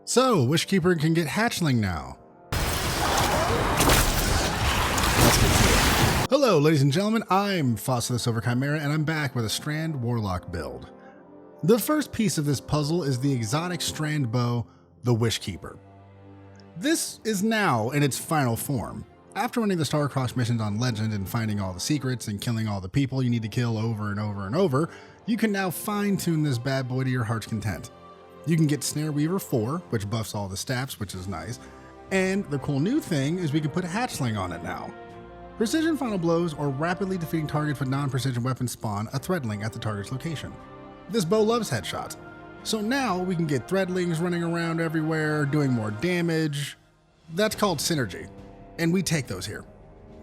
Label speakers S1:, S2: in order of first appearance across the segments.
S1: So, WishKeeper can get hatchling now. Let's get to it. Hello, ladies and gentlemen, I'm Fasa the Silver Chimera, and I'm back with a Strand Warlock build. The first piece of this puzzle is the exotic strand bow, the WishKeeper. This is now in its final form. After running the Star-Crossed missions on Legend and finding all the secrets and killing all the people you need to kill over and over and over, you can now fine-tune this bad boy to your heart's content. You can get Snare Weaver 4, which buffs all the stats, which is nice. And the cool new thing is we can put Hatchling on it now. Precision final blows or rapidly defeating targets with non-precision weapons spawn a threadling at the target's location. This bow loves headshots. So now we can get threadlings running around everywhere, doing more damage. That's called synergy, and we take those here.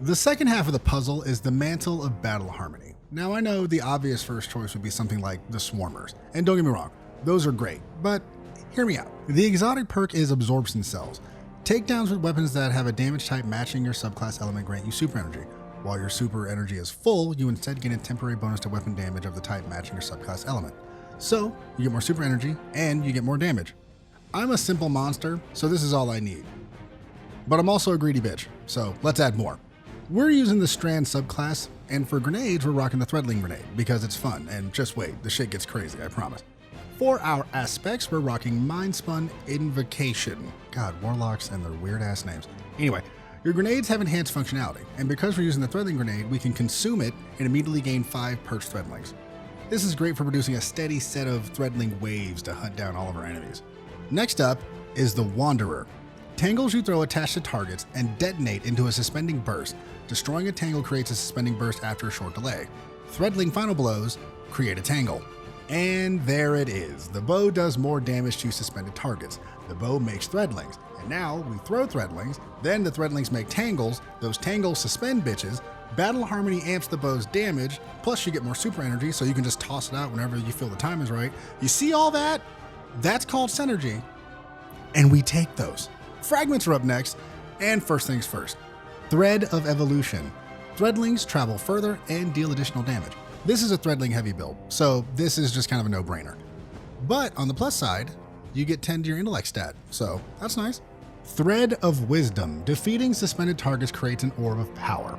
S1: The second half of the puzzle is the Mantle of Battle Harmony. Now I know the obvious first choice would be something like the Swarmers, and don't get me wrong, those are great, but hear me out. The exotic perk is Absorption Cells. Takedowns with weapons that have a damage type matching your subclass element grant you super energy. While your super energy is full, you instead gain a temporary bonus to weapon damage of the type matching your subclass element. So, you get more super energy, and you get more damage. I'm a simple monster, so this is all I need. But I'm also a greedy bitch, so let's add more. We're using the Strand subclass, and for grenades, we're rocking the Threadling grenade, because it's fun, and just wait, the shit gets crazy, I promise. For our aspects, we're rocking Mind Spun Invocation. God, warlocks and their weird ass names. Anyway, your grenades have enhanced functionality, and because we're using the Threadling grenade, we can consume it and immediately gain 5 perched Threadlings. This is great for producing a steady set of Threadling waves to hunt down all of our enemies. Next up is the Wanderer. Tangles you throw attach to targets and detonate into a suspending burst. Destroying a tangle creates a suspending burst after a short delay. Threadling final blows create a tangle. And there it is. The bow does more damage to suspended targets. The bow makes threadlings, and now we throw threadlings, then the threadlings make tangles, those tangles suspend bitches, Battle Harmony amps the bow's damage, plus you get more super energy so you can just toss it out whenever you feel the time is right. You see all that? That's called synergy. And we take those. Fragments are up next, and first things first. Thread of Evolution. Threadlings travel further and deal additional damage. This is a Threadling heavy build, so this is just kind of a no-brainer. But on the plus side, you get 10 to your intellect stat, so that's nice. Thread of Wisdom. Defeating suspended targets creates an orb of power.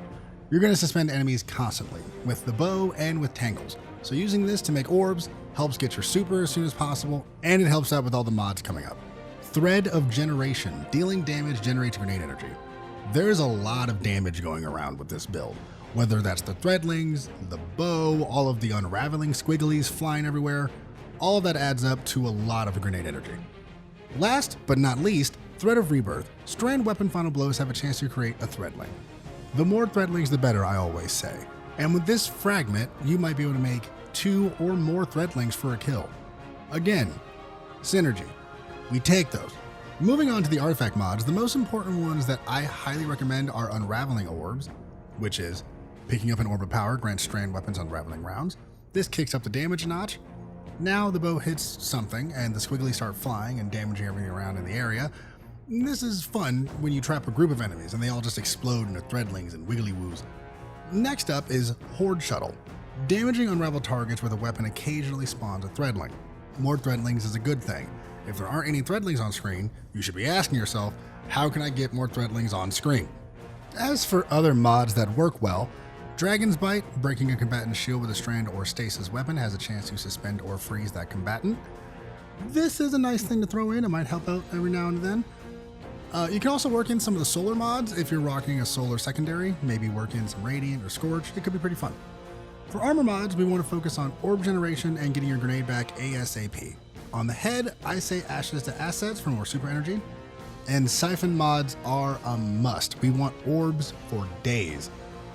S1: You're going to suspend enemies constantly, with the bow and with tangles. So using this to make orbs helps get your super as soon as possible, and it helps out with all the mods coming up. Thread of Generation. Dealing damage generates grenade energy. There's a lot of damage going around with this build. Whether that's the threadlings, the bow, all of the unraveling squigglies flying everywhere, all of that adds up to a lot of grenade energy. Last but not least, Thread of Rebirth. Strand weapon final blows have a chance to create a threadling. The more threadlings the better, I always say. And with this fragment, you might be able to make 2 or more threadlings for a kill. Again, synergy. We take those. Moving on to the artifact mods, the most important ones that I highly recommend are Unraveling Orbs, which is picking up an Orb of Power grants strand weapons unraveling rounds. This kicks up the damage a notch. Now the bow hits something and the squigglies start flying and damaging everything around in the area. This is fun when you trap a group of enemies and they all just explode into threadlings and wiggly woos. Next up is Horde Shuttle. Damaging unraveled targets with a weapon occasionally spawns a threadling. More threadlings is a good thing. If there aren't any threadlings on screen, you should be asking yourself, how can I get more threadlings on screen? As for other mods that work well, Dragon's Bite, breaking a combatant's shield with a strand or stasis weapon has a chance to suspend or freeze that combatant. This is a nice thing to throw in, it might help out every now and then. You can also work in some of the solar mods if you're rocking a solar secondary, maybe work in some Radiant or Scorch, it could be pretty fun. For armor mods, we want to focus on orb generation and getting your grenade back ASAP. On the head, I say Ashes to Assets for more super energy. And siphon mods are a must. We want orbs for days.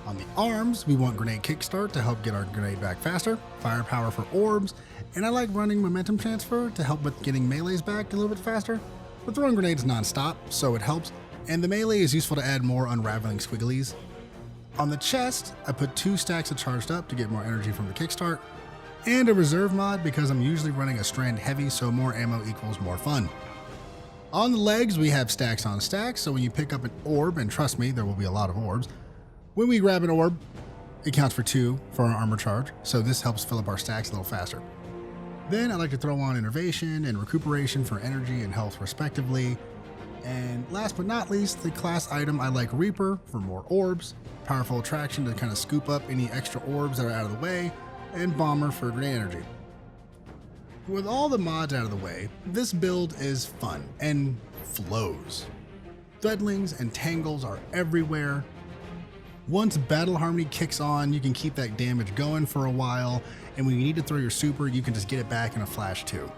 S1: On the arms, we want grenade kickstart to help get our grenade back faster, firepower for orbs, and I like running momentum transfer to help with getting melees back a little bit faster. We're throwing grenades non-stop, so it helps, and the melee is useful to add more unraveling squigglies. On the chest, I put 2 stacks of charged up to get more energy from the kickstart, and a reserve mod because I'm usually running a strand heavy, so more ammo equals more fun. On the legs, we have stacks on stacks, so when you pick up an orb, and trust me, there will be a lot of orbs, when we grab an orb, it counts for 2 for our armor charge, so this helps fill up our stacks a little faster. Then I like to throw on Innervation and Recuperation for energy and health respectively. And last but not least, the class item I like Reaper for more orbs, Powerful Attraction to kind of scoop up any extra orbs that are out of the way, and Bomber for grenade energy. With all the mods out of the way, this build is fun and flows. Threadlings and tangles are everywhere. Once Battle Harmony kicks on, you can keep that damage going for a while, and when you need to throw your super, you can just get it back in a flash too.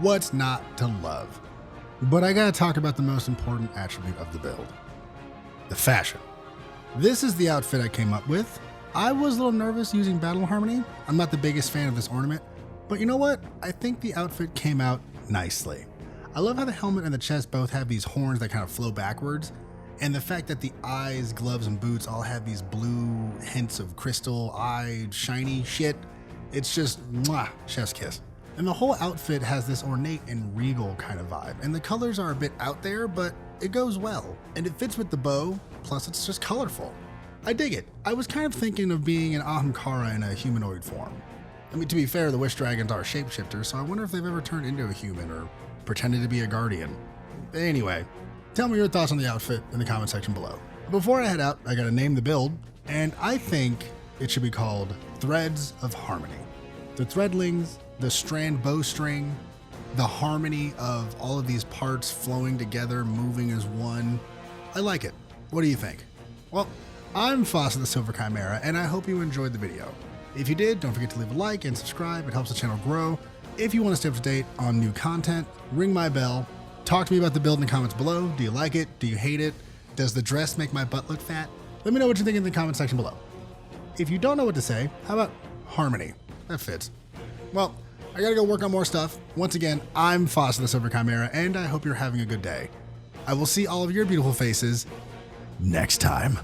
S1: What's not to love? But I gotta talk about the most important attribute of the build. The fashion. This is the outfit I came up with. I was a little nervous using Battle Harmony. I'm not the biggest fan of this ornament, but you know what? I think the outfit came out nicely. I love how the helmet and the chest both have these horns that kind of flow backwards, and the fact that the eyes, gloves, and boots all have these blue hints of crystal, eye, shiny shit. It's just mwah, chef's kiss. And the whole outfit has this ornate and regal kind of vibe, and the colors are a bit out there, but it goes well, and it fits with the bow, plus it's just colorful. I dig it. I was kind of thinking of being an Ahamkara in a humanoid form. I mean, to be fair, the Wish Dragons are shapeshifters, so I wonder if they've ever turned into a human or pretended to be a guardian. Anyway, tell me your thoughts on the outfit in the comment section below. Before I head out, I gotta name the build, and I think it should be called Threads of Harmony. The threadlings, the strand bowstring, the harmony of all of these parts flowing together, moving as one. I like it. What do you think? Well, I'm Fasa the Silver Chimera, and I hope you enjoyed the video. If you did, don't forget to leave a like and subscribe. It helps the channel grow. If you want to stay up to date on new content, ring my bell. Talk to me about the build in the comments below. Do you like it? Do you hate it? Does the dress make my butt look fat? Let me know what you think in the comment section below. If you don't know what to say, how about harmony? That fits. Well, I gotta go work on more stuff. Once again, I'm Fasa the Silver Chimera, and I hope you're having a good day. I will see all of your beautiful faces next time.